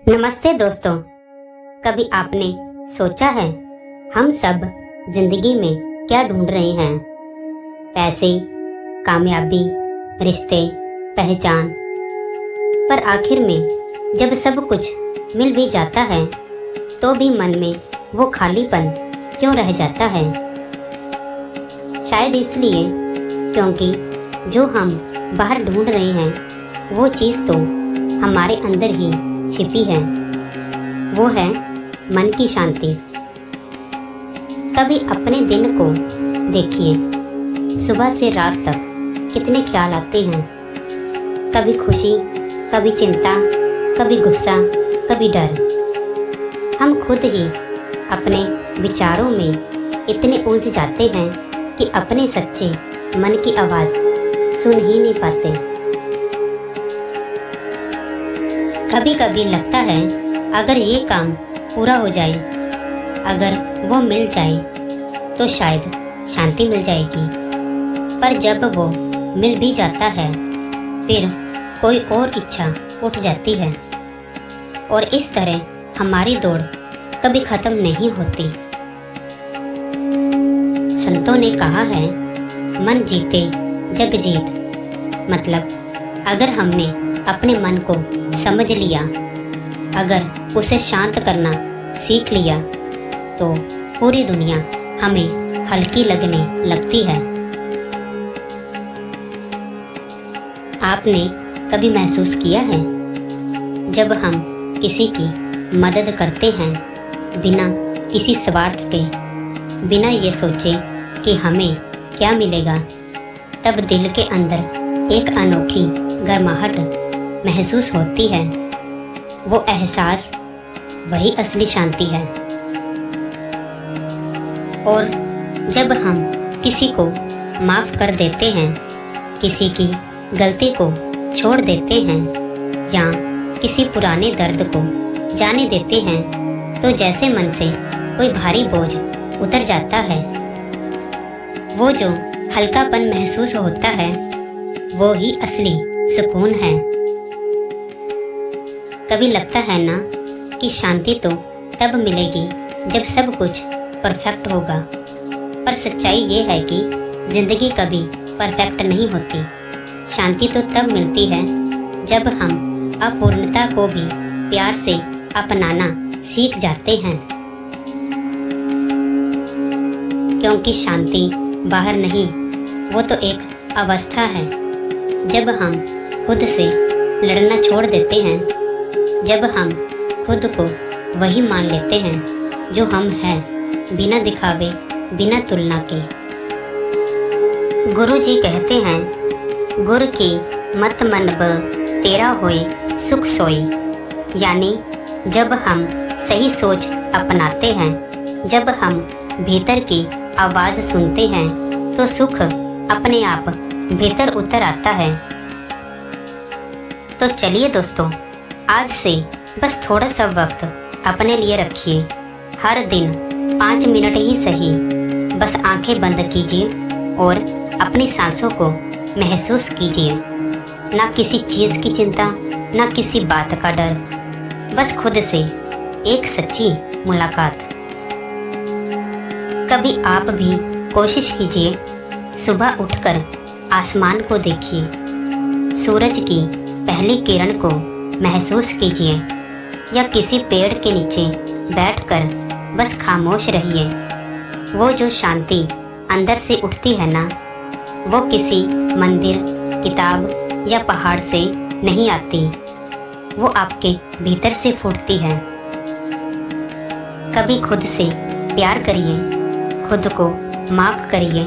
नमस्ते दोस्तों। कभी आपने सोचा है हम सब जिंदगी में क्या ढूंढ रहे हैं? पैसे, कामयाबी, रिश्ते, पहचान। पर आखिर में जब सब कुछ मिल भी जाता है तो भी मन में वो खालीपन क्यों रह जाता है? शायद इसलिए क्योंकि जो हम बाहर ढूंढ रहे हैं वो चीज़ तो हमारे अंदर ही छिपी है। वो है मन की शांति। कभी अपने दिन को देखिए, सुबह से रात तक कितने ख्याल आते हैं। कभी खुशी, कभी चिंता, कभी गुस्सा, कभी डर। हम खुद ही अपने विचारों में इतने उलझ जाते हैं कि अपने सच्चे मन की आवाज़ सुन ही नहीं पाते। कभी कभी लगता है अगर ये काम पूरा हो जाए, अगर वो मिल जाए तो शायद शांति मिल जाएगी। पर जब वो मिल भी जाता है फिर कोई और इच्छा उठ जाती है और इस तरह हमारी दौड़ कभी खत्म नहीं होती। संतों ने कहा है, मन जीते जग जीत। मतलब अगर हमने अपने मन को समझ लिया, अगर उसे शांत करना सीख लिया तो पूरी दुनिया हमें हल्की लगने लगती है। आपने कभी महसूस किया है जब हम किसी की मदद करते हैं बिना किसी स्वार्थ के, बिना ये सोचे कि हमें क्या मिलेगा, तब दिल के अंदर एक अनोखी गर्माहट महसूस होती है। वो एहसास वही असली शांति है। और जब हम किसी को माफ़ कर देते हैं, किसी की गलती को छोड़ देते हैं या किसी पुराने दर्द को जाने देते हैं तो जैसे मन से कोई भारी बोझ उतर जाता है। वो जो हल्कापन महसूस होता है वो ही असली सुकून है। कभी लगता है ना कि शांति तो तब मिलेगी जब सब कुछ परफेक्ट होगा, पर सच्चाई ये है कि जिंदगी कभी परफेक्ट नहीं होती। शांति तो तब मिलती है जब हम अपूर्णता को भी प्यार से अपनाना सीख जाते हैं। क्योंकि शांति बाहर नहीं, वो तो एक अवस्था है। जब हम खुद से लड़ना छोड़ देते हैं, जब हम खुद को वही मान लेते हैं जो हम हैं, बिना दिखावे, बिना तुलना के। गुरु जी कहते हैं, गुर की मत मनब तेरा होए सुख सोई। यानी जब हम सही सोच अपनाते हैं, जब हम भीतर की आवाज़ सुनते हैं तो सुख अपने आप भीतर उतर आता है। तो चलिए दोस्तों, आज से बस थोड़ा सा वक्त अपने लिए रखिए। हर दिन 5 मिनट ही सही, बस आंखें बंद कीजिए और अपनी सांसों को महसूस कीजिए। ना किसी चीज़ की चिंता, ना किसी बात का डर, बस खुद से एक सच्ची मुलाकात। कभी आप भी कोशिश कीजिए, सुबह उठकर आसमान को देखिए, सूरज की पहली किरण को महसूस कीजिए या किसी पेड़ के नीचे बैठकर बस खामोश रहिए। वो जो शांति अंदर से उठती है ना, वो किसी मंदिर, किताब या पहाड़ से नहीं आती, वो आपके भीतर से फूटती है। कभी खुद से प्यार करिए, खुद को माफ़ करिए,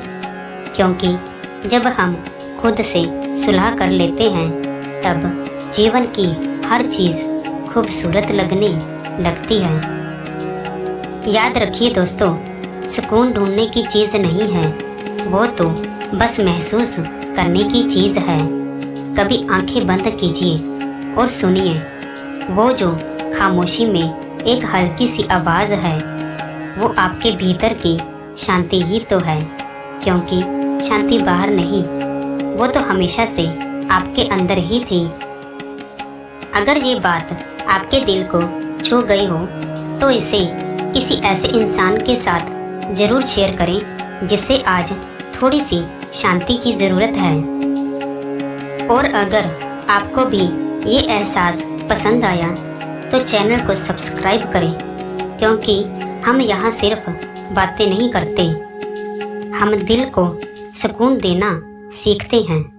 क्योंकि जब हम खुद से सुलह कर लेते हैं तब जीवन की हर चीज़ खूबसूरत लगने लगती है। याद रखिए दोस्तों, सुकून ढूंढने की चीज़ नहीं है, वो तो बस महसूस करने की चीज़ है। कभी आंखें बंद कीजिए और सुनिए, वो जो खामोशी में एक हल्की सी आवाज़ है, वो आपके भीतर की शांति ही तो है। क्योंकि शांति बाहर नहीं, वो तो हमेशा से आपके अंदर ही थी। अगर ये बात आपके दिल को छू गई हो तो इसे किसी ऐसे इंसान के साथ जरूर शेयर करें जिसे आज थोड़ी सी शांति की ज़रूरत है। और अगर आपको भी ये एहसास पसंद आया तो चैनल को सब्सक्राइब करें, क्योंकि हम यहाँ सिर्फ बातें नहीं करते, हम दिल को सुकून देना सीखते हैं।